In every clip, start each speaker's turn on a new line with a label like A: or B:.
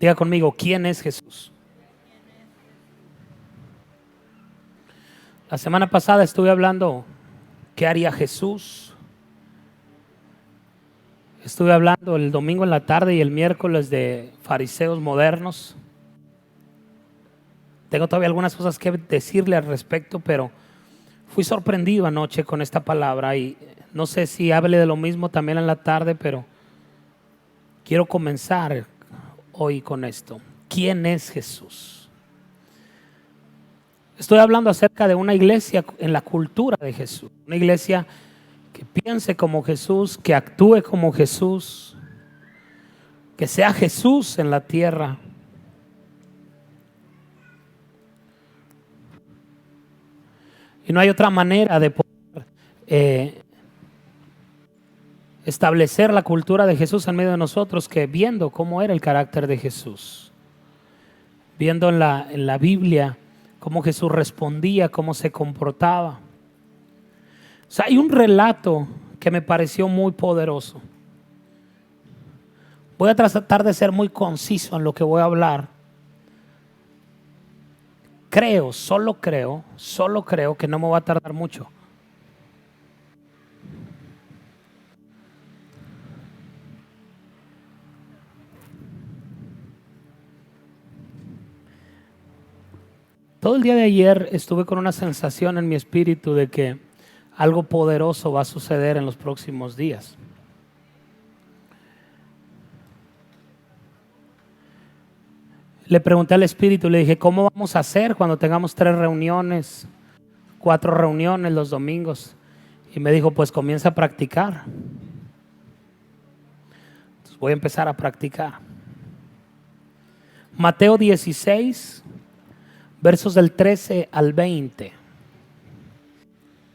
A: Diga conmigo, ¿quién es Jesús? La semana pasada estuve hablando qué haría Jesús. Estuve hablando el domingo en la tarde y el miércoles de fariseos modernos. Tengo todavía algunas cosas que decirle al respecto, pero fui sorprendido anoche con esta palabra y no sé si hable de lo mismo también en la tarde, pero quiero comenzar hoy con esto. ¿Quién es Jesús? Estoy hablando acerca de una iglesia en la cultura de Jesús, una iglesia que piense como Jesús, que actúe como Jesús, que sea Jesús en la tierra. Y no hay otra manera de poder establecer la cultura de Jesús en medio de nosotros que viendo cómo era el carácter de Jesús, viendo en la Biblia cómo Jesús respondía, cómo se comportaba. O sea, hay un relato que me pareció muy poderoso. Voy a tratar de ser muy conciso en lo que voy a hablar. Solo creo que no me va a tardar mucho. Todo el día de ayer estuve con una sensación en mi espíritu de que algo poderoso va a suceder en los próximos días. Le pregunté al espíritu, le dije, ¿cómo vamos a hacer cuando tengamos 3 reuniones, 4 reuniones los domingos? Y me dijo, pues comienza a practicar. Entonces voy a empezar a practicar. Mateo 16, versos del 13 al 20.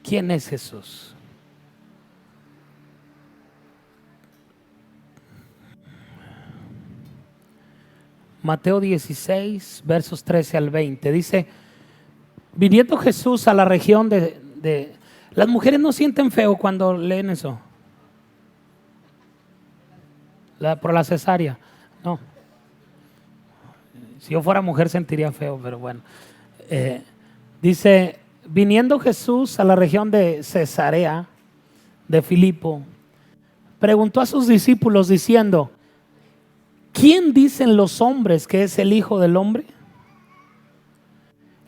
A: ¿Quién es Jesús? Mateo 16, versos 13 al 20. Dice, viniendo Jesús a la región de... Las mujeres no sienten feo cuando leen eso. Por la cesárea. No. Si yo fuera mujer sentiría feo, pero bueno. Dice, viniendo Jesús a la región de Cesarea de Filipo, preguntó a sus discípulos diciendo, ¿quién dicen los hombres que es el Hijo del Hombre?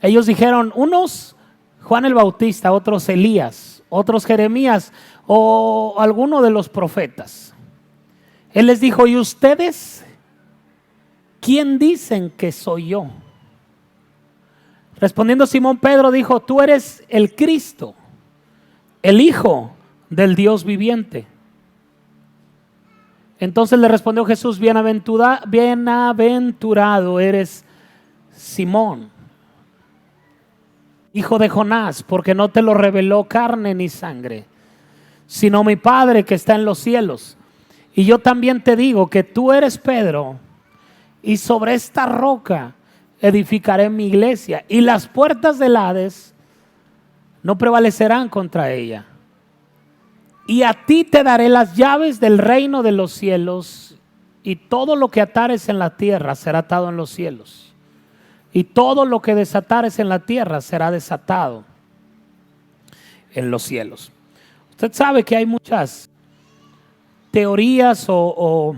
A: Ellos dijeron, unos Juan el Bautista, otros Elías, otros Jeremías o alguno de los profetas. Él les dijo, ¿y ustedes quién dicen que soy yo? Respondiendo Simón Pedro dijo, tú eres el Cristo, el Hijo del Dios viviente. Entonces le respondió Jesús, bienaventurado eres Simón, hijo de Jonás, porque no te lo reveló carne ni sangre, sino mi Padre que está en los cielos. Y yo también te digo que tú eres Pedro, y sobre esta roca edificaré mi iglesia, y las puertas del Hades no prevalecerán contra ella. Y a ti te daré las llaves del reino de los cielos, y todo lo que atares en la tierra será atado en los cielos, y todo lo que desatares en la tierra será desatado en los cielos. Usted sabe que hay muchas teorías o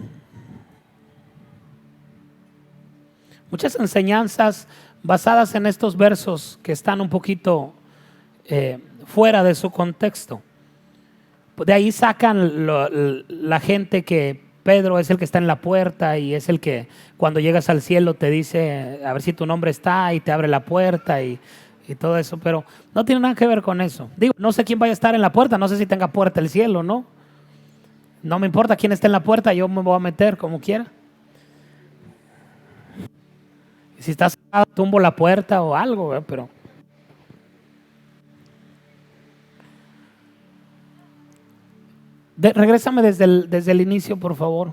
A: muchas enseñanzas basadas en estos versos que están un poquito fuera de su contexto. De ahí sacan la gente que Pedro es el que está en la puerta y es el que cuando llegas al cielo te dice a ver si tu nombre está y te abre la puerta y todo eso, pero no tiene nada que ver con eso. Digo, no sé quién vaya a estar en la puerta, no sé si tenga puerta el cielo, ¿no? No me importa quién esté en la puerta, yo me voy a meter como quiera. Si está cerrado, tumbo la puerta o algo, pero... Regrésame desde el inicio, por favor.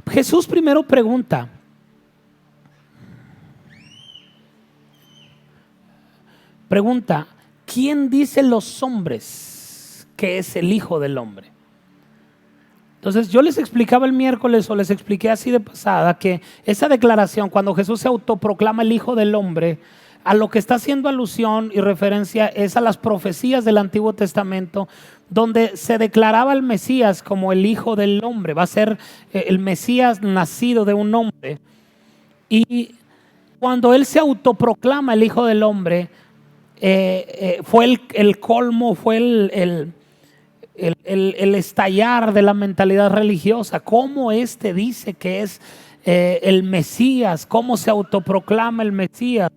A: Jesús primero pregunta, ¿quién dice los hombres que es el Hijo del Hombre? Entonces yo les explicaba el miércoles, o les expliqué así de pasada, que esa declaración, cuando Jesús se autoproclama el Hijo del Hombre, a lo que está haciendo alusión y referencia es a las profecías del Antiguo Testamento, donde se declaraba al Mesías como el Hijo del Hombre. Va a ser el Mesías nacido de un hombre. Y cuando Él se autoproclama el Hijo del Hombre, fue el colmo, fue el estallar de la mentalidad religiosa. ¿Cómo dice que es el Mesías? ¿Cómo se autoproclama el Mesías?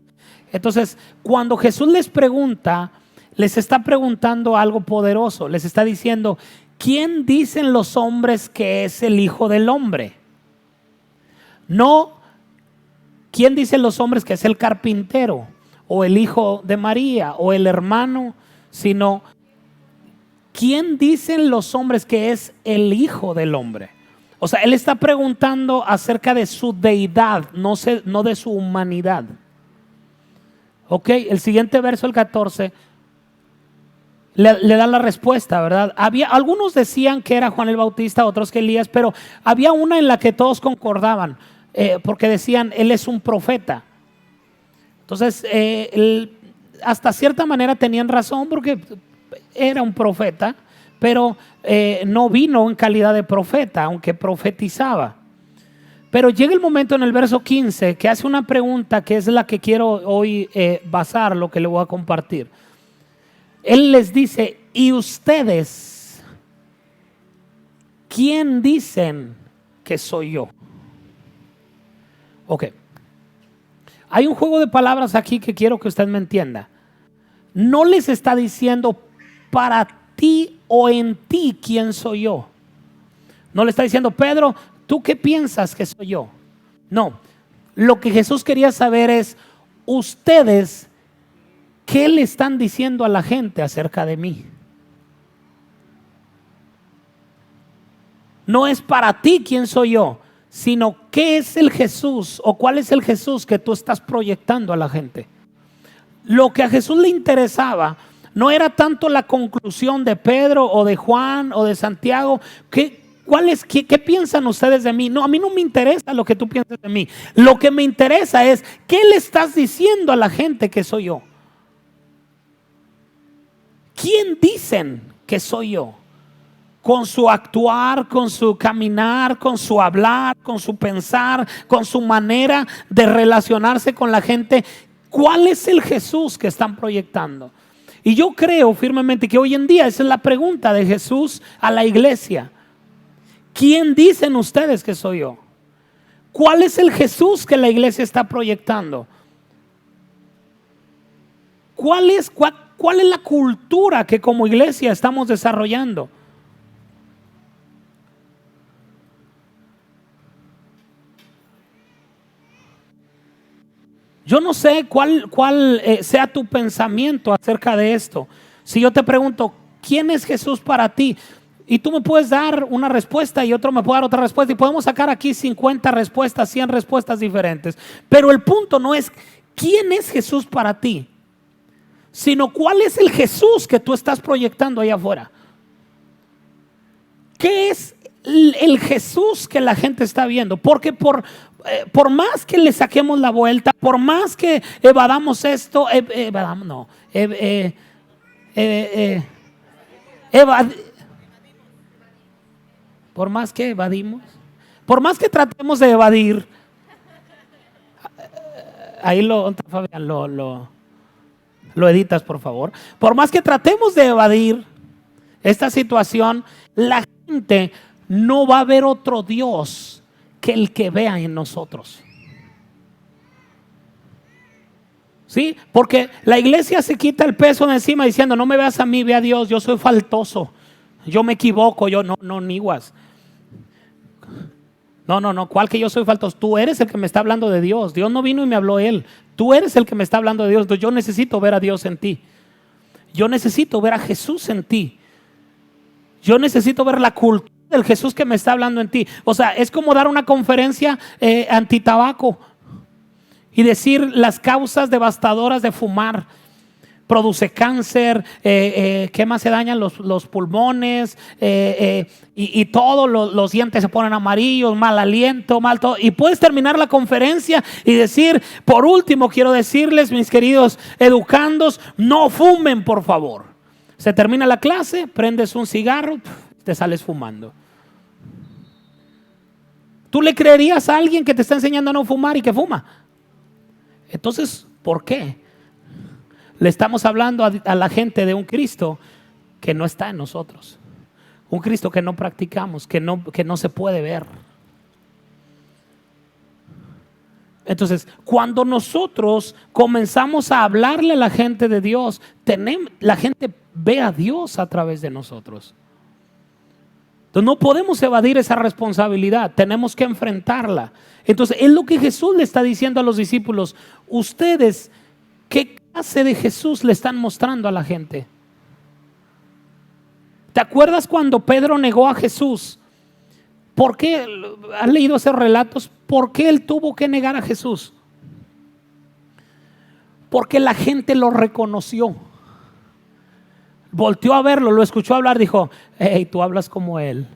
A: Entonces, cuando Jesús les pregunta, les está preguntando algo poderoso. Les está diciendo: ¿quién dicen los hombres que es el Hijo del Hombre? No, ¿quién dicen los hombres que es el carpintero, o el hijo de María, o el hermano? Sino, ¿quién dicen los hombres que es el Hijo del Hombre? O sea, Él está preguntando acerca de su deidad, no de su humanidad. Ok, el siguiente verso, el 14, le da la respuesta, ¿verdad? Algunos decían que era Juan el Bautista, otros que Elías, pero había una en la que todos concordaban, porque decían: Él es un profeta. Entonces, hasta cierta manera tenían razón, porque era un profeta, pero no vino en calidad de profeta, aunque profetizaba. Pero llega el momento en el verso 15 que hace una pregunta que es la que quiero hoy basar lo que le voy a compartir. Él les dice: ¿y ustedes quién dicen que soy yo? Ok. Hay un juego de palabras aquí que quiero que usted me entienda. No les está diciendo para ti o en ti quién soy yo. No le está diciendo: Pedro, ¿tú qué piensas que soy yo? No. Lo que Jesús quería saber es: ustedes, ¿qué le están diciendo a la gente acerca de mí? No es para ti quién soy yo, sino qué es el Jesús, o cuál es el Jesús que tú estás proyectando a la gente. Lo que a Jesús le interesaba no era tanto la conclusión de Pedro o de Juan o de Santiago. ¿Qué piensan ustedes de mí? No, a mí no me interesa lo que tú piensas de mí. Lo que me interesa es: ¿qué le estás diciendo a la gente que soy yo? ¿Quién dicen que soy yo? Con su actuar, con su caminar, con su hablar, con su pensar, con su manera de relacionarse con la gente. ¿Cuál es el Jesús que están proyectando? Y yo creo firmemente que hoy en día esa es la pregunta de Jesús a la iglesia. ¿Quién dicen ustedes que soy yo? ¿Cuál es el Jesús que la iglesia está proyectando? ¿Cuál es la cultura que como iglesia estamos desarrollando? Yo no sé cuál sea tu pensamiento acerca de esto. Si yo te pregunto: ¿quién es Jesús para ti? Y tú me puedes dar una respuesta y otro me puede dar otra respuesta, y podemos sacar aquí 50 respuestas, 100 respuestas diferentes. Pero el punto no es quién es Jesús para ti, sino cuál es el Jesús que tú estás proyectando allá afuera. ¿Qué es el Jesús que la gente está viendo? Porque por más que le saquemos la vuelta, por más que evadamos esto, por más que evadimos, por más que tratemos de evadir, ahí Fabián, lo editas, por favor. Por más que tratemos de evadir esta situación, la gente no va a ver otro Dios que el que vea en nosotros. ¿Sí? Porque la iglesia se quita el peso de encima diciendo: no me veas a mí, ve a Dios, yo soy faltoso, yo me equivoco, yo no niguas. No, ¿cuál que yo soy faltoso? Tú eres el que me está hablando de Dios. Dios no vino y me habló Él. Tú eres el que me está hablando de Dios. Entonces yo necesito ver a Dios en ti. Yo necesito ver a Jesús en ti. Yo necesito ver la cultura del Jesús que me está hablando en ti. O sea, es como dar una conferencia antitabaco y decir las causas devastadoras de fumar. produce cáncer, ¿qué más se dañan? Los pulmones, y todos los dientes se ponen amarillos, mal aliento, mal todo. Y puedes terminar la conferencia y decir, por último quiero decirles, mis queridos educandos, no fumen, por favor. Se termina la clase, prendes un cigarro, te sales fumando. ¿Tú le creerías a alguien que te está enseñando a no fumar y que fuma? Entonces, ¿por qué? Le estamos hablando a la gente de un Cristo que no está en nosotros. Un Cristo que no practicamos, que no se puede ver. Entonces, cuando nosotros comenzamos a hablarle a la gente de Dios, la gente ve a Dios a través de nosotros. Entonces no podemos evadir esa responsabilidad, tenemos que enfrentarla. Entonces es lo que Jesús le está diciendo a los discípulos. Ustedes, ¿qué clase de Jesús le están mostrando a la gente? ¿Te acuerdas cuando Pedro negó a Jesús? ¿Por qué? ¿Has leído esos relatos? ¿Por qué él tuvo que negar a Jesús? Porque la gente lo reconoció. Volteó a verlo, lo escuchó hablar, dijo, hey, tú hablas como él.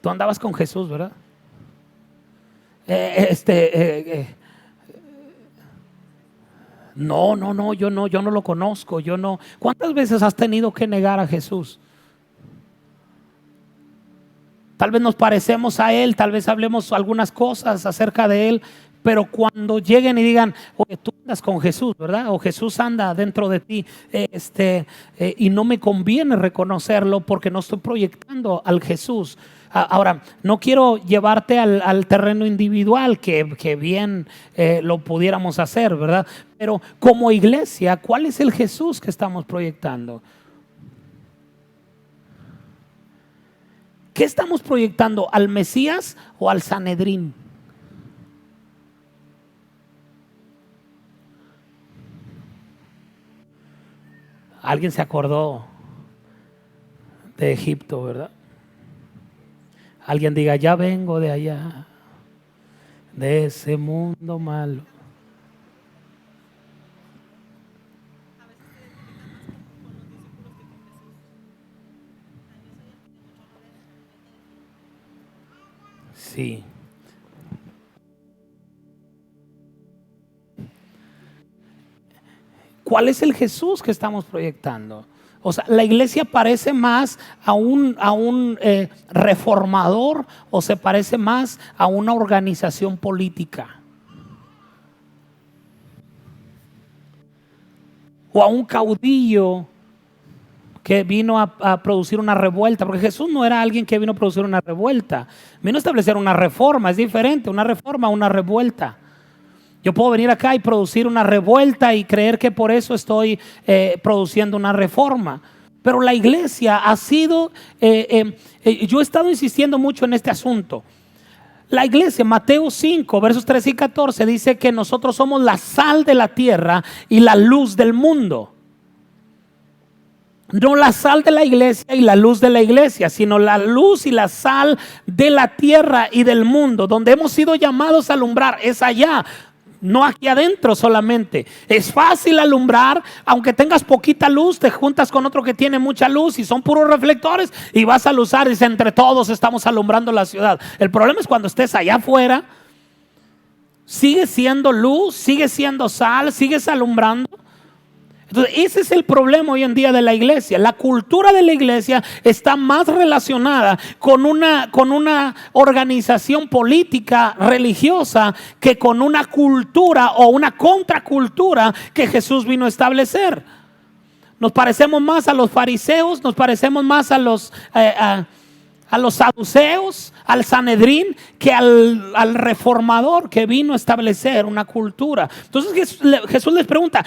A: Tú andabas con Jesús, ¿verdad? No, yo no lo conozco, yo no. ¿Cuántas veces has tenido que negar a Jesús? Tal vez nos parecemos a Él, tal vez hablemos algunas cosas acerca de Él, pero cuando lleguen y digan, oye, tú andas con Jesús, ¿verdad? O Jesús anda dentro de ti, y no me conviene reconocerlo porque no estoy proyectando al Jesús. Ahora, no quiero llevarte al terreno individual, que bien lo pudiéramos hacer, ¿verdad? Pero como iglesia, ¿cuál es el Jesús que estamos proyectando? ¿Qué estamos proyectando? ¿Al Mesías o al Sanedrín? Alguien se acordó de Egipto, ¿verdad? Alguien diga, ya vengo de allá, de ese mundo malo. Sí. ¿Cuál es el Jesús que estamos proyectando? O sea, ¿la iglesia parece más a un reformador o se parece más a una organización política? ¿O a un caudillo que vino a producir una revuelta? Porque Jesús no era alguien que vino a producir una revuelta, vino a establecer una reforma. Es diferente, una reforma a una revuelta. Yo puedo venir acá y producir una revuelta y creer que por eso estoy produciendo una reforma. Pero la iglesia ha sido, yo he estado insistiendo mucho en este asunto. La iglesia, Mateo 5, versos 13 y 14, dice que nosotros somos la sal de la tierra y la luz del mundo. No la sal de la iglesia y la luz de la iglesia, sino la luz y la sal de la tierra y del mundo. Donde hemos sido llamados a alumbrar es allá, no aquí adentro solamente. Es fácil alumbrar, aunque tengas poquita luz, te juntas con otro que tiene mucha luz y son puros reflectores y vas a alumbrar. Dice, entre todos estamos alumbrando la ciudad. El problema es cuando estés allá afuera, sigues siendo luz, sigues siendo sal, sigues alumbrando. Entonces ese es el problema hoy en día de la iglesia. La cultura de la iglesia está más relacionada con una organización política religiosa que con una cultura o una contracultura que Jesús vino a establecer. Nos parecemos más a los fariseos, nos parecemos más a los saduceos, al Sanedrín, que al reformador que vino a establecer una cultura. Entonces Jesús les pregunta,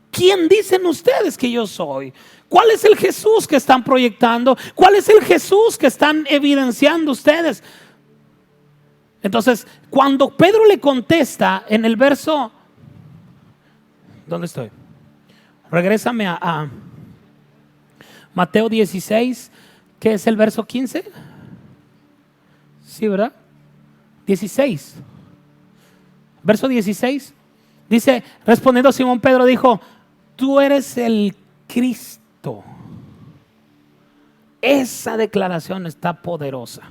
A: ¿quién dicen ustedes que yo soy? ¿Cuál es el Jesús que están proyectando? ¿Cuál es el Jesús que están evidenciando ustedes? Entonces, cuando Pedro le contesta en el verso, ¿dónde estoy? Regrésame a Mateo 16, ¿qué es el verso 15? Sí, ¿verdad? 16. Verso 16. Dice, respondiendo Simón Pedro dijo, tú eres el Cristo. Esa declaración está poderosa.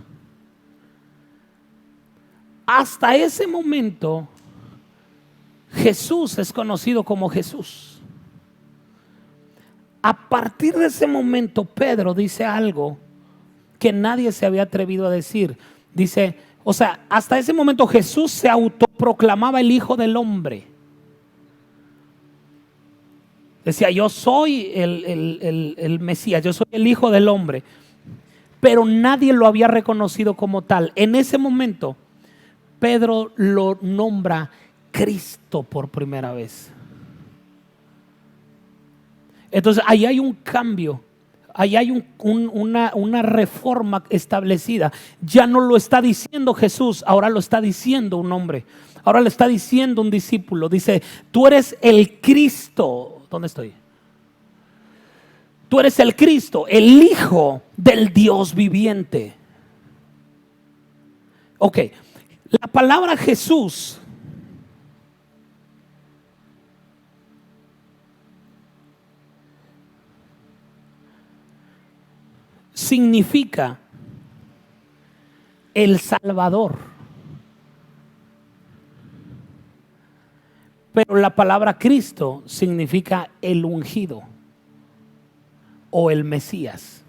A: Hasta ese momento Jesús es conocido como Jesús. A partir de ese momento Pedro dice algo que nadie se había atrevido a decir. Dice, o sea, hasta ese momento Jesús se autoproclamaba el Hijo del Hombre. Decía, yo soy el Mesías, yo soy el Hijo del Hombre. Pero nadie lo había reconocido como tal. En ese momento Pedro lo nombra Cristo por primera vez. Entonces ahí hay un cambio, ahí hay una reforma establecida. Ya no lo está diciendo Jesús, ahora lo está diciendo un hombre. Ahora lo está diciendo un discípulo. Dice, tú eres el Cristo. ¿Dónde estoy? Tú eres el Cristo, el Hijo del Dios viviente. Ok, la palabra Jesús significa el Salvador, pero la palabra Cristo significa el ungido o el Mesías.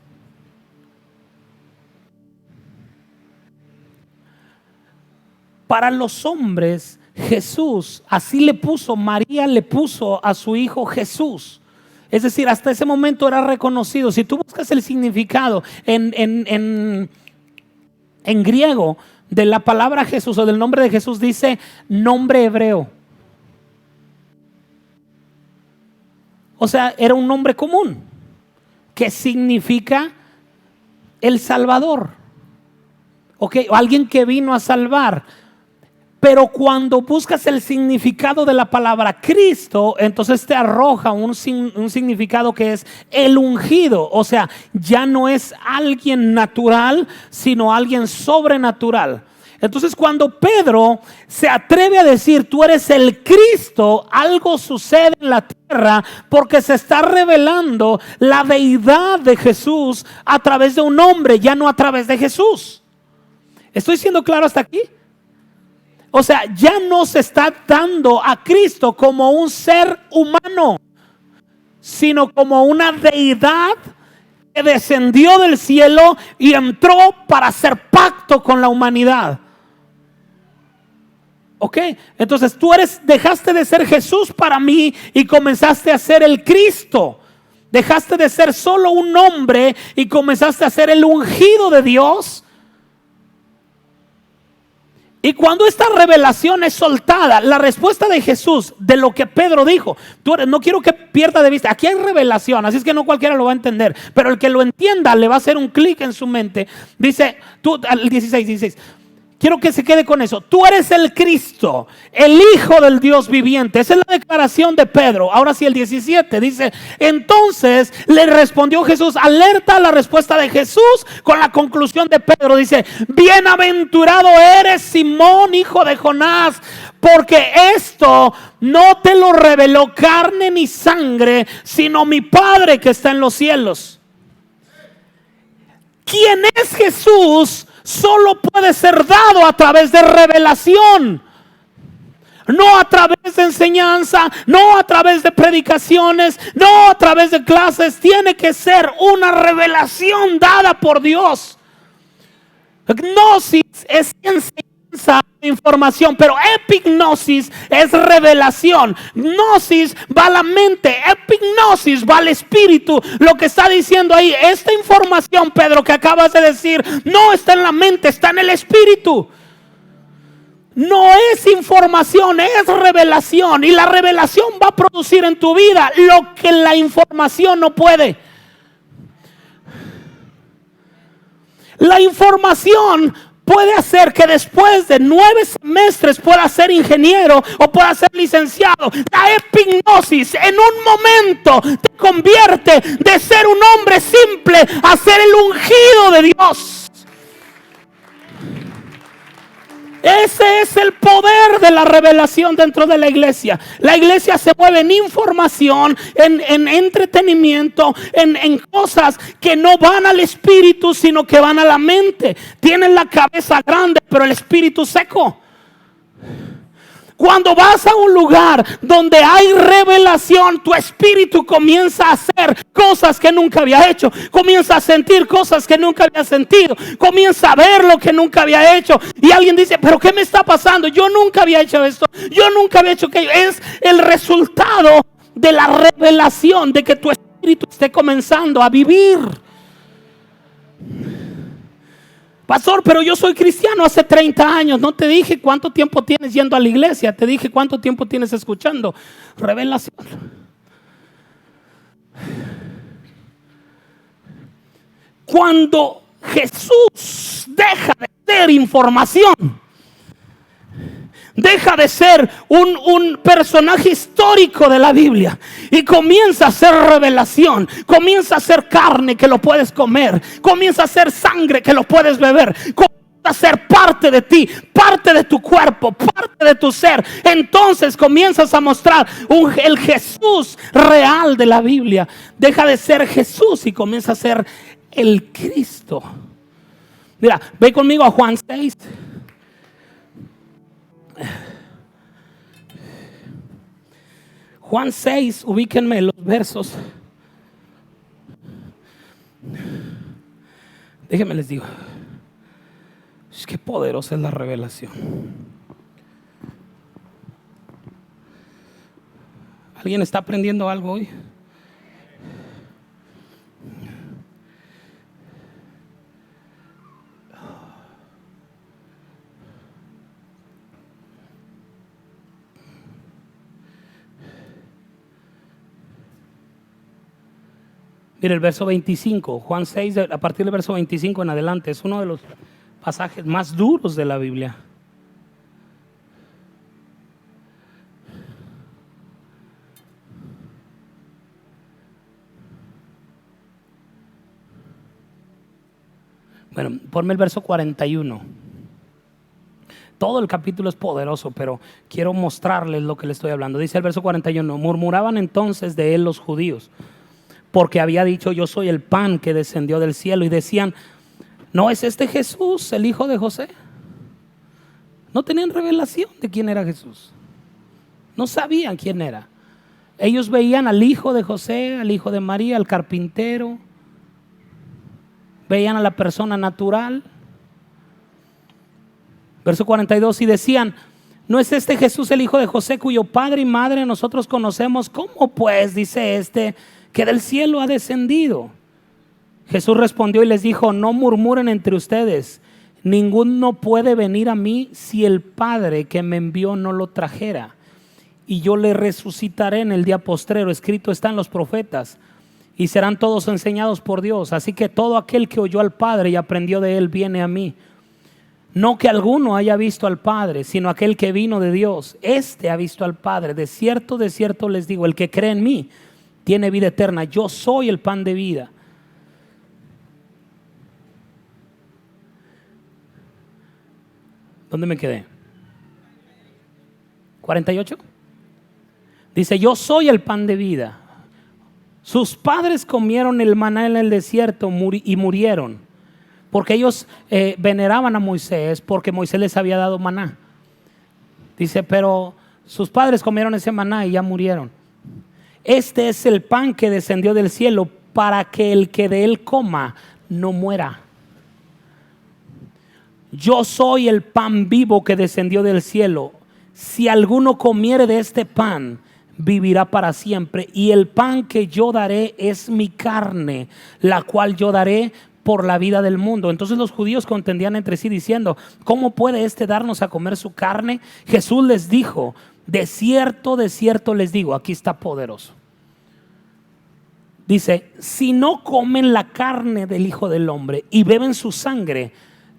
A: Para los hombres, Jesús, así le puso, María le puso a su hijo Jesús. Es decir, hasta ese momento era reconocido. Si tú buscas el significado en griego de la palabra Jesús o del nombre de Jesús, dice nombre hebreo. O sea, era un nombre común que significa el Salvador. Ok, o alguien que vino a salvar. Pero cuando buscas el significado de la palabra Cristo, entonces te arroja un significado que es el ungido. O sea, ya no es alguien natural, sino alguien sobrenatural. Entonces cuando Pedro se atreve a decir, tú eres el Cristo, algo sucede en la tierra porque se está revelando la deidad de Jesús a través de un hombre, ya no a través de Jesús. ¿Estoy siendo claro hasta aquí? O sea, ya no se está dando a Cristo como un ser humano, sino como una deidad que descendió del cielo y entró para hacer pacto con la humanidad. Ok, entonces tú dejaste de ser Jesús para mí y comenzaste a ser el Cristo. Dejaste de ser solo un hombre y comenzaste a ser el ungido de Dios. Y cuando esta revelación es soltada, la respuesta de Jesús de lo que Pedro dijo, no quiero que pierda de vista, aquí hay revelación, así es que no cualquiera lo va a entender, pero el que lo entienda le va a hacer un clic en su mente. Dice, al 16, quiero que se quede con eso. Tú eres el Cristo, el Hijo del Dios viviente. Esa es la declaración de Pedro. Ahora sí, el 17 dice, entonces le respondió Jesús. Alerta la respuesta de Jesús con la conclusión de Pedro. Dice, bienaventurado eres, Simón, hijo de Jonás, porque esto no te lo reveló carne ni sangre, sino mi Padre que está en los cielos. ¿Quién es Jesús? Solo puede ser dado a través de revelación, no a través de enseñanza, no a través de predicaciones, no a través de clases. Tiene que ser una revelación dada por Dios. Gnosis es enseñanza, información, pero epignosis es revelación. Gnosis va a la mente, epignosis va al espíritu. Lo que está diciendo ahí, esta información, Pedro, que acabas de decir, no está en la mente, está en el espíritu. No es información, es revelación. Y la revelación va a producir en tu vida lo que la información no puede. La información puede hacer que después de 9 semestres pueda ser ingeniero o pueda ser licenciado. La epignosis en un momento te convierte de ser un hombre simple a ser el ungido de Dios. Ese es el poder de la revelación dentro de la iglesia. La iglesia se mueve en información, en entretenimiento, en cosas que no van al espíritu, sino que van a la mente. Tienen la cabeza grande, pero el espíritu seco. Cuando vas a un lugar donde hay revelación, tu espíritu comienza a hacer cosas que nunca había hecho. Comienza a sentir cosas que nunca había sentido. Comienza a ver lo que nunca había hecho. Y alguien dice, pero ¿qué me está pasando? Yo nunca había hecho esto. Yo nunca había hecho aquello. Es el resultado de la revelación, de que tu espíritu esté comenzando a vivir. Pastor, pero yo soy cristiano hace 30 años. No te dije cuánto tiempo tienes yendo a la iglesia. Te dije cuánto tiempo tienes escuchando revelación. Cuando Jesús deja de ser información, deja de ser un personaje histórico de la Biblia y comienza a ser revelación. Comienza a ser carne que lo puedes comer. Comienza a ser sangre que lo puedes beber. Comienza a ser parte de ti, parte de tu cuerpo, parte de tu ser. Entonces comienzas a mostrar el Jesús real de la Biblia. Deja de ser Jesús y comienza a ser el Cristo. Mira, ve conmigo a Juan 6. Juan 6, ubíquenme los versos. Déjenme les digo. Qué poderosa es la revelación. ¿Alguien está aprendiendo algo hoy? Mire el verso 25, Juan 6, a partir del verso 25 en adelante, es uno de los pasajes más duros de la Biblia. Bueno, ponme el verso 41. Todo el capítulo es poderoso, pero quiero mostrarles lo que le estoy hablando. Dice el verso 41, murmuraban entonces de él los judíos, porque había dicho, yo soy el pan que descendió del cielo. Y decían, ¿no es este Jesús el hijo de José? No tenían revelación de quién era Jesús. No sabían quién era. Ellos veían al hijo de José, al hijo de María, al carpintero. Veían a la persona natural. Verso 42, y decían, ¿no es este Jesús el hijo de José, cuyo padre y madre nosotros conocemos? ¿Cómo pues dice este que del cielo ha descendido? Jesús respondió y les dijo, no murmuren entre ustedes. Ninguno puede venir a mí si el Padre que me envió no lo trajera. Y yo le resucitaré en el día postrero. Escrito está en los profetas. Y serán todos enseñados por Dios. Así que todo aquel que oyó al Padre y aprendió de él viene a mí. No que alguno haya visto al Padre, sino aquel que vino de Dios. Este ha visto al Padre. De cierto les digo, el que cree en mí tiene vida eterna. Yo soy el pan de vida. ¿Dónde me quedé? 48. Dice, yo soy el pan de vida. Sus padres comieron el maná en el desierto y murieron. Porque ellos veneraban a Moisés, porque Moisés les había dado maná. Dice, pero sus padres comieron ese maná y ya murieron. Este es el pan que descendió del cielo, para que el que de él coma no muera. Yo soy el pan vivo que descendió del cielo. Si alguno comiere de este pan, vivirá para siempre. Y el pan que yo daré es mi carne, la cual yo daré por la vida del mundo. Entonces los judíos contendían entre sí diciendo, ¿cómo puede este darnos a comer su carne? Jesús les dijo, de cierto les digo, aquí está poderoso. Dice, si no comen la carne del Hijo del Hombre y beben su sangre,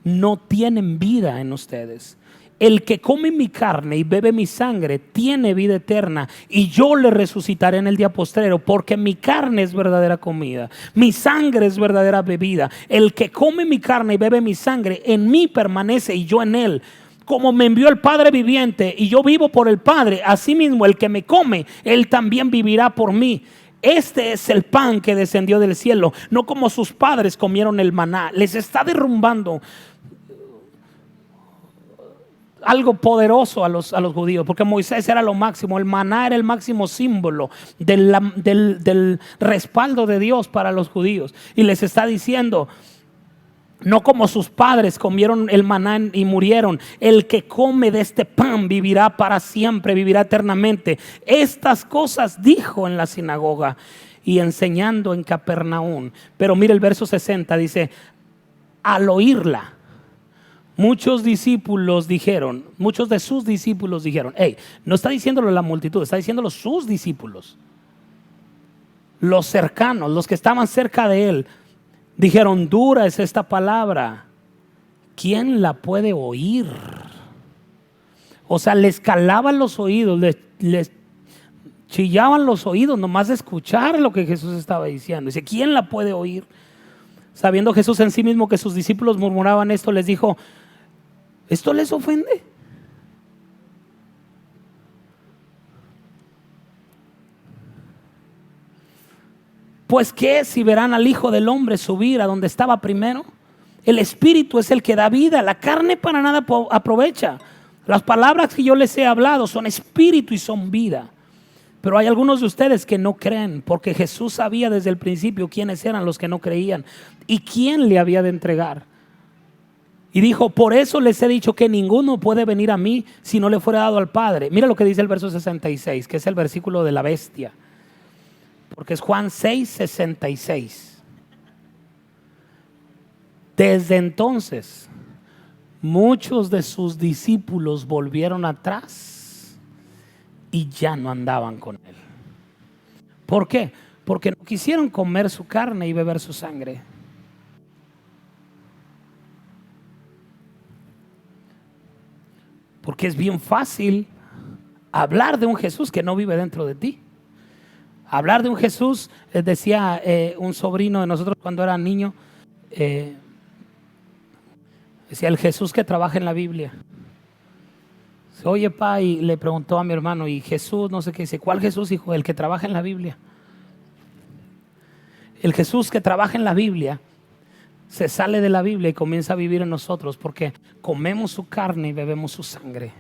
A: no tienen vida en ustedes. El que come mi carne y bebe mi sangre tiene vida eterna, y yo le resucitaré en el día postrero, porque mi carne es verdadera comida, mi sangre es verdadera bebida. El que come mi carne y bebe mi sangre en mí permanece y yo en él. como me envió el Padre viviente y yo vivo por el Padre, asimismo el que me come, él también vivirá por mí. Este es el pan que descendió del cielo, no como sus padres comieron el maná. Les está derrumbando algo poderoso a los judíos, porque Moisés era lo máximo, el maná era el máximo símbolo del respaldo de Dios para los judíos. Y les está diciendo: no como sus padres comieron el maná y murieron, el que come de este pan vivirá para siempre, vivirá eternamente. Estas cosas dijo en la sinagoga y enseñando en Capernaum. Pero mire el verso 60, dice: al oírla, muchos de sus discípulos dijeron. No está diciéndolo la multitud, está diciéndolo sus discípulos, los cercanos, los que estaban cerca de él. Dijeron: dura es esta palabra, ¿quién la puede oír? O sea, les calaban los oídos, les chillaban los oídos nomás de escuchar lo que Jesús estaba diciendo. Dice: ¿quién la puede oír? Sabiendo Jesús en sí mismo que sus discípulos murmuraban esto, les dijo: ¿esto les ofende? Pues qué si verán al Hijo del Hombre subir a donde estaba primero. El Espíritu es el que da vida, la carne para nada aprovecha. Las palabras que yo les he hablado son espíritu y son vida. Pero hay algunos de ustedes que no creen, porque Jesús sabía desde el principio quiénes eran los que no creían y quién le había de entregar. Y dijo: por eso les he dicho que ninguno puede venir a mí si no le fuera dado al Padre. Mira lo que dice el verso 66, que es el versículo de la bestia, porque es Juan 6:66. Desde entonces muchos de sus discípulos volvieron atrás y ya no andaban con él. ¿Por qué? Porque no quisieron comer su carne y beber su sangre. Porque es bien fácil hablar de un Jesús que no vive dentro de ti. Hablar de un Jesús, decía un sobrino de nosotros cuando era niño, decía: el Jesús que trabaja en la Biblia. Oye, pa, y le preguntó a mi hermano: y Jesús, no sé qué, dice: ¿cuál Jesús, hijo? El que trabaja en la Biblia. El Jesús que trabaja en la Biblia se sale de la Biblia y comienza a vivir en nosotros, porque comemos su carne y bebemos su sangre.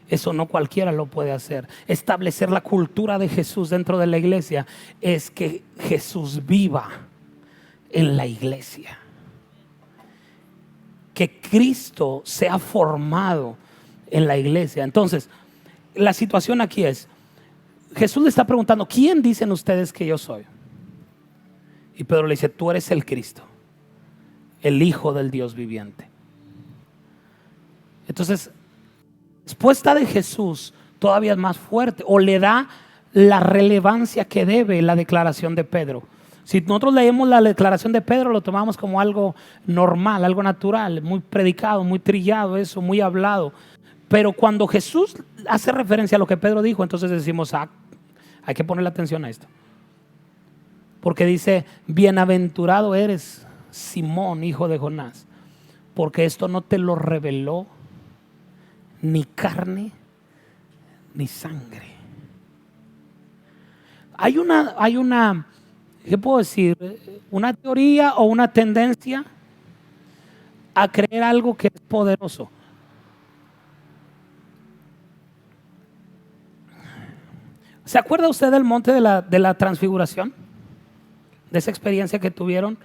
A: Eso no cualquiera lo puede hacer. Establecer la cultura de Jesús dentro de la iglesia es que Jesús viva en la iglesia, que Cristo sea formado en la iglesia. Entonces, la situación aquí es: Jesús le está preguntando: ¿quién dicen ustedes que yo soy? Y Pedro le dice: tú eres el Cristo, el Hijo del Dios viviente. Entonces, respuesta de Jesús todavía es más fuerte, o le da la relevancia que debe la declaración de Pedro. Si nosotros leemos la declaración de Pedro, lo tomamos como algo normal, algo natural, muy predicado, muy trillado, eso, muy hablado. Pero cuando Jesús hace referencia a lo que Pedro dijo, entonces decimos: hay que ponerle atención a esto. Porque dice: bienaventurado eres, Simón, hijo de Jonás, porque esto no te lo reveló ni carne ni sangre. Hay una, ¿qué puedo decir? Una teoría o una tendencia a creer algo que es poderoso. ¿Se acuerda usted del monte de la transfiguración? De esa experiencia que tuvieron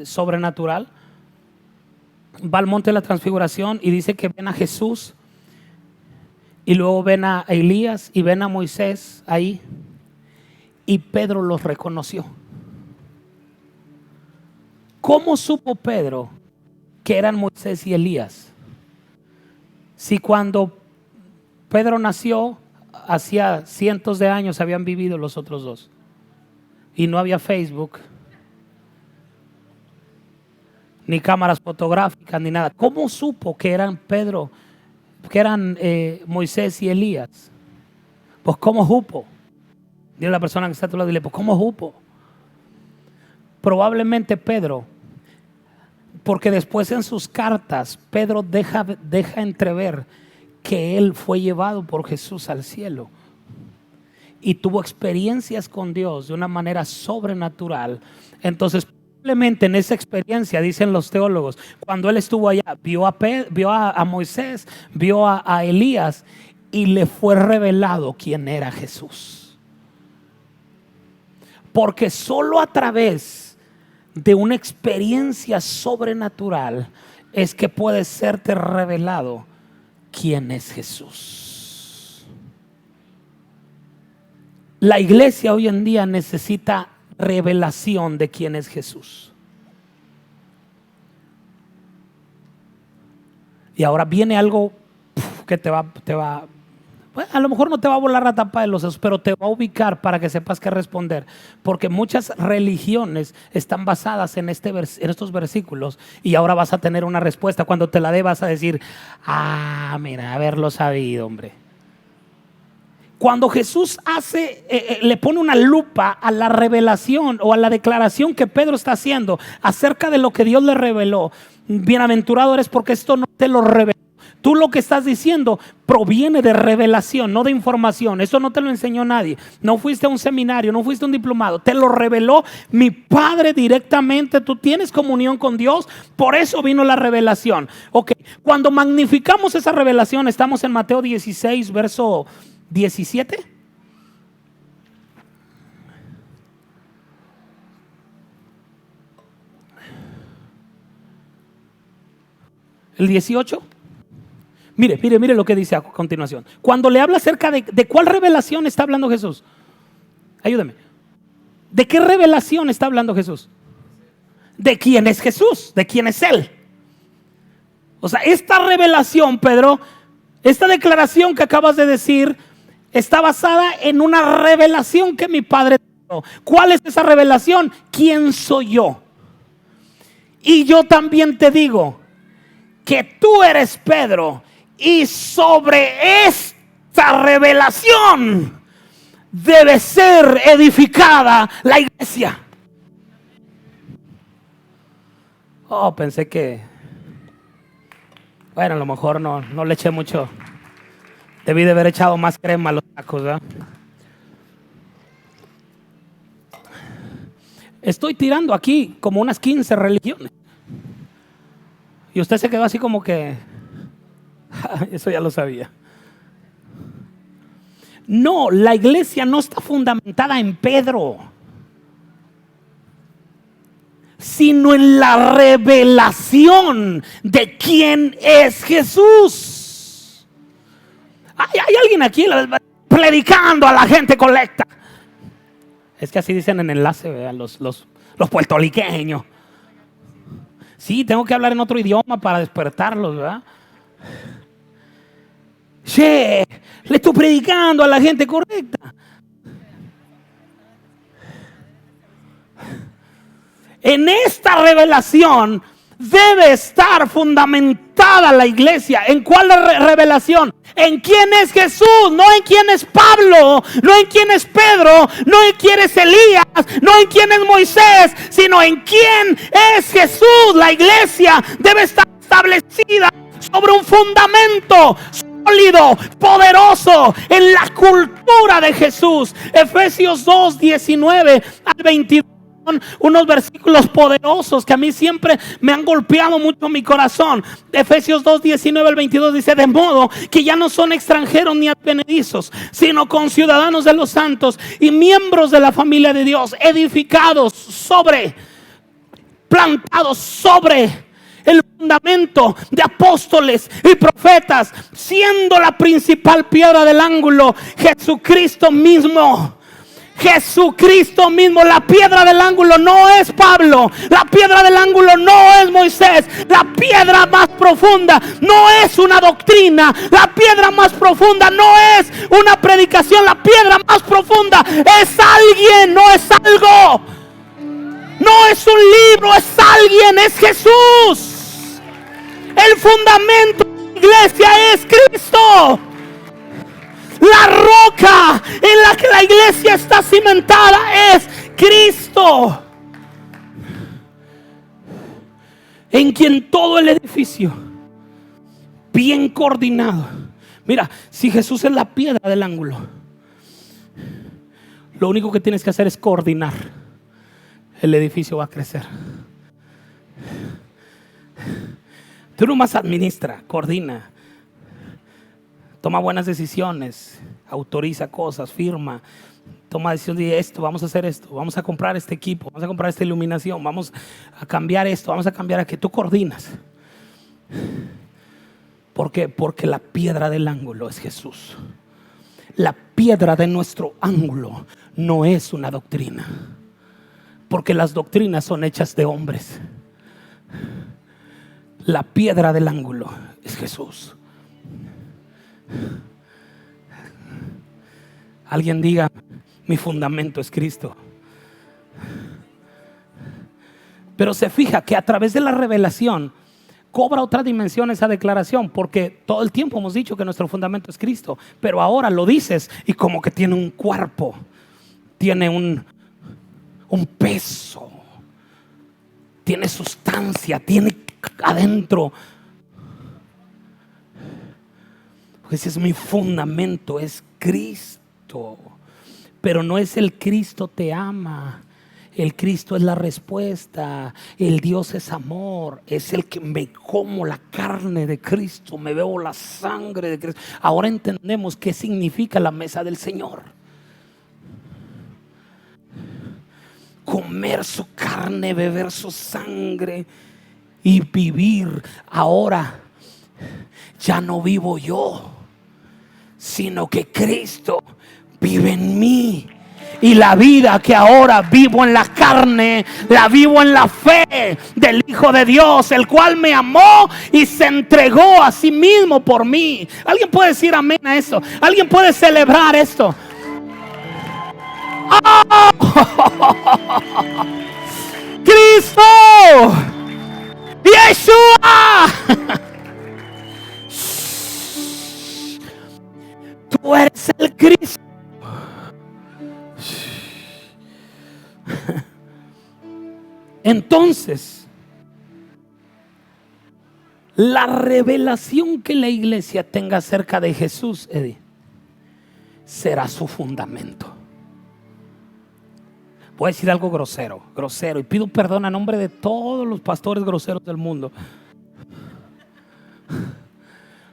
A: sobrenatural. Va al monte de la transfiguración y dice que ven a Jesús, y luego ven a Elías y ven a Moisés ahí, y Pedro los reconoció. ¿Cómo supo Pedro que eran Moisés y Elías? Si cuando Pedro nació, hacía cientos de años habían vivido los otros dos, y no había Facebook, ni cámaras fotográficas, ni nada. ¿Cómo supo que eran Moisés y Elías? Pues ¿cómo supo? Dile a la persona que está a tu lado, dile: pues ¿cómo supo? Probablemente Pedro Porque después en sus cartas Pedro deja entrever que él fue llevado por Jesús al cielo y tuvo experiencias con Dios de una manera sobrenatural. Entonces probablemente en esa experiencia, dicen los teólogos, cuando él estuvo allá, vio a Moisés, vio a Elías, y le fue revelado quién era Jesús. Porque solo a través de una experiencia sobrenatural es que puede serte revelado quién es Jesús. La iglesia hoy en día necesita revelación de quién es Jesús. Y ahora viene algo que te va pues a lo mejor no te va a volar la tapa de los sesos, pero te va a ubicar para que sepas qué responder. Porque muchas religiones están basadas en estos versículos, y ahora vas a tener una respuesta. Cuando te la dé vas a decir: ah, mira, haberlo sabido, hombre. Cuando Jesús le pone una lupa a la revelación o a la declaración que Pedro está haciendo acerca de lo que Dios le reveló, bienaventurado eres porque esto no te lo reveló. Tú lo que estás diciendo proviene de revelación, no de información. Eso no te lo enseñó nadie. No fuiste a un seminario, no fuiste a un diplomado. Te lo reveló mi Padre directamente. Tú tienes comunión con Dios. Por eso vino la revelación. Ok, cuando magnificamos esa revelación, estamos en Mateo 16, verso 17. El 18. Mire lo que dice a continuación. Cuando le habla acerca de cuál revelación está hablando Jesús. Ayúdame. ¿De qué revelación está hablando Jesús? De quién es Jesús, de quién es Él. O sea, esta revelación, Pedro, esta declaración que acabas de decir, está basada en una revelación que mi Padre dio. ¿Cuál es esa revelación? ¿Quién soy yo? Y yo también te digo que tú eres Pedro, y sobre esta revelación debe ser edificada la iglesia. Oh, pensé que, bueno, a lo mejor no le eché mucho. Debí de haber echado más crema a los tacos, ¿verdad? Estoy tirando aquí como unas 15 religiones. Y usted se quedó así como que eso ya lo sabía. No, la iglesia no está fundamentada en Pedro, sino en la revelación de quién es Jesús. Hay alguien aquí predicando a la gente colecta. Es que así dicen en enlace, ¿verdad? Los puertorriqueños. Sí, tengo que hablar en otro idioma para despertarlos, ¿verdad? Che, le estoy predicando a la gente correcta. En esta revelación debe estar fundamentada la iglesia. ¿En cuál revelación? En quién es Jesús, no en quién es Pablo, no en quién es Pedro, no en quién es Elías, no en quién es Moisés, sino en quién es Jesús. La iglesia debe estar establecida sobre un fundamento sólido, poderoso, en la cultura de Jesús. Efesios 2, 19 al 22. Son unos versículos poderosos que a mí siempre me han golpeado mucho mi corazón. Efesios 2, 19 al 22 dice: de modo que ya no son extranjeros ni advenedizos, sino conciudadanos de los santos y miembros de la familia de Dios, edificados plantados sobre el fundamento de apóstoles y profetas, siendo la principal piedra del ángulo Jesucristo mismo. Jesucristo mismo. La piedra del ángulo no es Pablo, la piedra del ángulo no es Moisés, la piedra más profunda no es una doctrina, la piedra más profunda no es una predicación, la piedra más profunda es alguien, no es algo, no es un libro, es alguien, es Jesús. El fundamento de la iglesia es Cristo. La roca en la que la iglesia está cimentada es Cristo.
B: en quien todo el edificio, bien coordinado. Mira, si Jesús es la piedra del ángulo, lo único que tienes que hacer es coordinar. El edificio va a crecer. Tú nomás administra, coordina, toma buenas decisiones, autoriza cosas, firma, toma decisión de esto, vamos a hacer esto, vamos a comprar este equipo, vamos a comprar esta iluminación, vamos a cambiar esto, vamos a cambiar aquello. Tú coordinas. ¿Por qué? Porque la piedra del ángulo es Jesús. La piedra de nuestro ángulo no es una doctrina, porque las doctrinas son hechas de hombres. La piedra del ángulo es Jesús. Alguien diga: mi fundamento es Cristo. Pero se fija que a través de la revelación cobra otra dimensión esa declaración, porque todo el tiempo hemos dicho que nuestro fundamento es Cristo, pero ahora lo dices y como que tiene un cuerpo, tiene un peso, tiene sustancia, tiene adentro. Ese es mi fundamento, es Cristo. Pero no es el Cristo te ama, el Cristo es la respuesta. El Dios es amor, es el que me como la carne de Cristo, me bebo la sangre de Cristo. Ahora entendemos qué significa la mesa del Señor. Comer su carne, beber su sangre y vivir. Ahora ya no vivo yo, sino que Cristo vive en mí. Y la vida que ahora vivo en la carne, la vivo en la fe del Hijo de Dios, el cual me amó y se entregó a sí mismo por mí. ¿Alguien puede decir amén a eso? ¿Alguien puede celebrar esto? ¡Oh! ¡Cristo! ¡Yeshua! Tú eres el Cristo. Entonces, la revelación que la iglesia tenga acerca de Jesús, Eddie, será su fundamento. Voy a decir algo grosero, y pido perdón a nombre de todos los pastores groseros del mundo.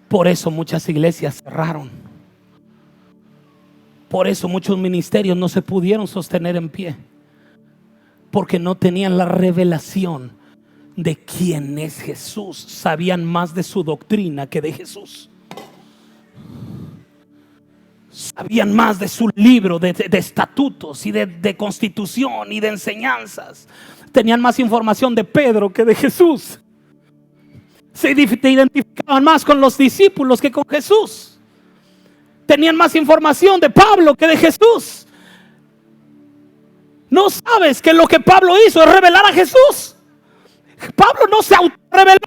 B: Por eso muchas iglesias cerraron. Por eso muchos ministerios no se pudieron sostener en pie, porque no tenían la revelación de quién es Jesús. Sabían más de su doctrina que de Jesús. Sabían más de su libro de estatutos y de constitución y de enseñanzas. Tenían más información de Pedro que de Jesús. Se identificaban más con los discípulos que con Jesús. Tenían más información de Pablo que de Jesús. ¿No sabes que lo que Pablo hizo es revelar a Jesús? Pablo no se autorreveló.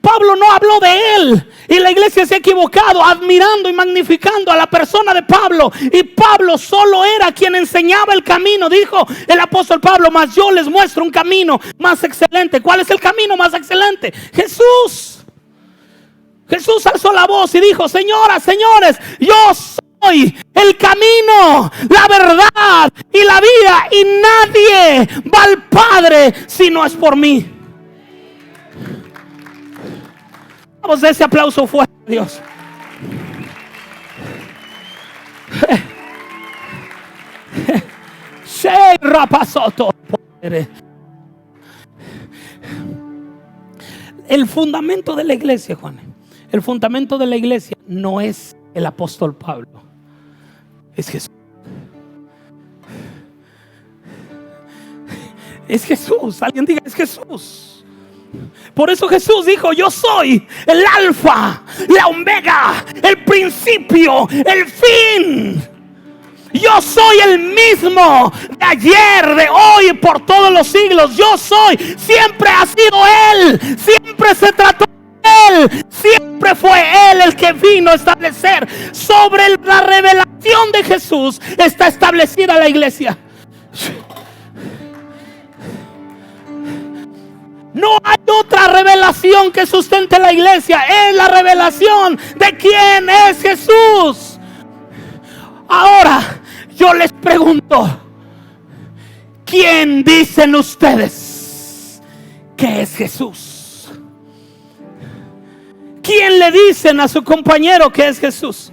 B: Pablo no habló de él. Y la iglesia se ha equivocado admirando y magnificando a la persona de Pablo. Y Pablo solo era quien enseñaba el camino. Dijo el apóstol Pablo: mas yo les muestro un camino más excelente. ¿Cuál es el camino más excelente? Jesús. Jesús alzó la voz y dijo: señoras, señores, yo soy el camino, la verdad y la vida, y nadie va al Padre si no es por mí. Vamos a ese aplauso fuerte, Dios. El fundamento de la iglesia, Juan, el fundamento de la iglesia no es el apóstol Pablo, es Jesús. Es Jesús. Alguien diga: es Jesús. Por eso Jesús dijo: yo soy el alfa, la omega, el principio, el fin. Yo soy el mismo de ayer, de hoy y por todos los siglos. Yo soy. Siempre ha sido Él. Siempre se trató de Él. Siempre fue Él el que vino a establecer. Sobre la revelación de Jesús está establecida la iglesia. No hay otra revelación que sustente la iglesia. Es la revelación de quién es Jesús. Ahora yo les pregunto, ¿quién dicen ustedes que es Jesús? ¿Quién le dicen a su compañero que es Jesús?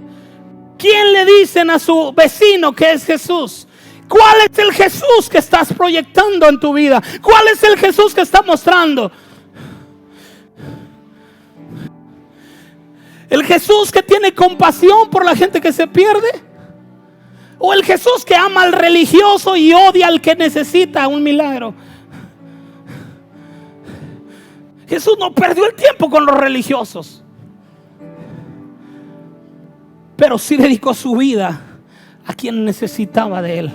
B: ¿Quién le dicen a su vecino que es Jesús? ¿Cuál es el Jesús que estás proyectando en tu vida? ¿Cuál es el Jesús que estás mostrando? ¿El Jesús que tiene compasión por la gente que se pierde? ¿O el Jesús que ama al religioso y odia al que necesita un milagro? Jesús no perdió el tiempo con los religiosos, pero sí dedicó su vida a quien necesitaba de él.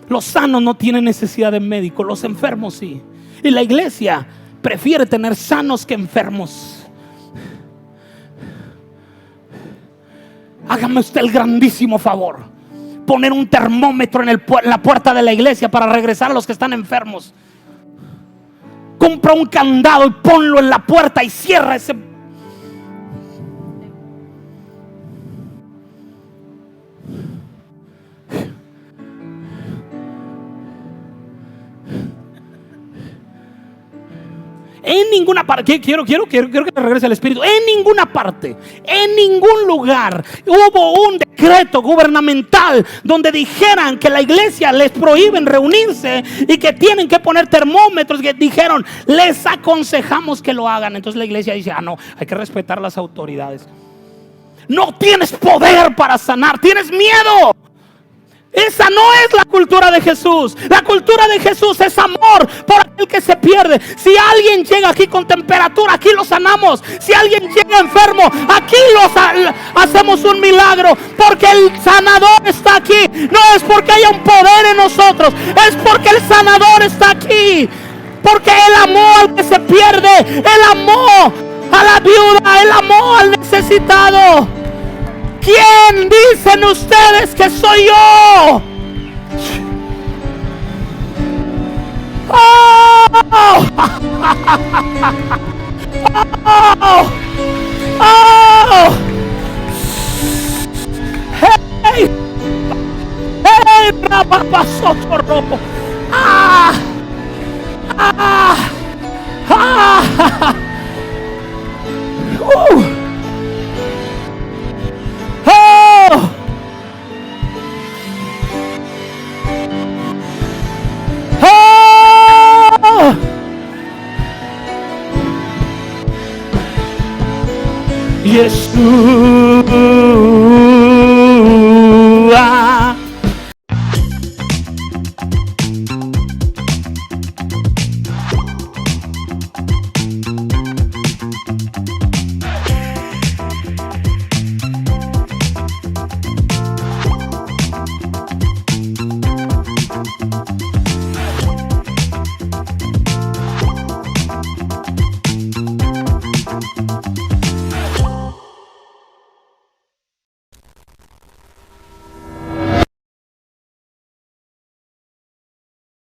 B: Los sanos no tienen necesidad de médico, los enfermos sí. Y la iglesia prefiere tener sanos que enfermos. Hágame usted el grandísimo favor, poner un termómetro en la puerta de la iglesia para regresar a los que están enfermos. Compra un candado y ponlo en la puerta y cierra ese. En ninguna parte, quiero que regrese el Espíritu. En ninguna parte, en ningún lugar hubo un decreto gubernamental donde dijeran que la iglesia les prohíben reunirse y que tienen que poner termómetros. Que dijeron, les aconsejamos que lo hagan. Entonces la iglesia dice, no, hay que respetar las autoridades. No tienes poder para sanar, tienes miedo. Esa no es la cultura de Jesús. La cultura de Jesús es amor por aquel que se pierde. Si alguien llega aquí con temperatura, aquí lo sanamos. Si alguien llega enfermo, aquí hacemos un milagro, porque el sanador está aquí. No es porque haya un poder en nosotros, es porque el sanador está aquí. Porque Él amó al que se pierde, Él amó a la viuda, Él amó al necesitado. ¿Quién dicen ustedes que soy yo? ¡Oh! ¡Oh! ¡Oh! ¡Hey! ¡Hey! ¡Rapapasotorropo! ¡Ah! ¡Ah! ¡Ah! ¡Oh! ¡Oh! Jesús.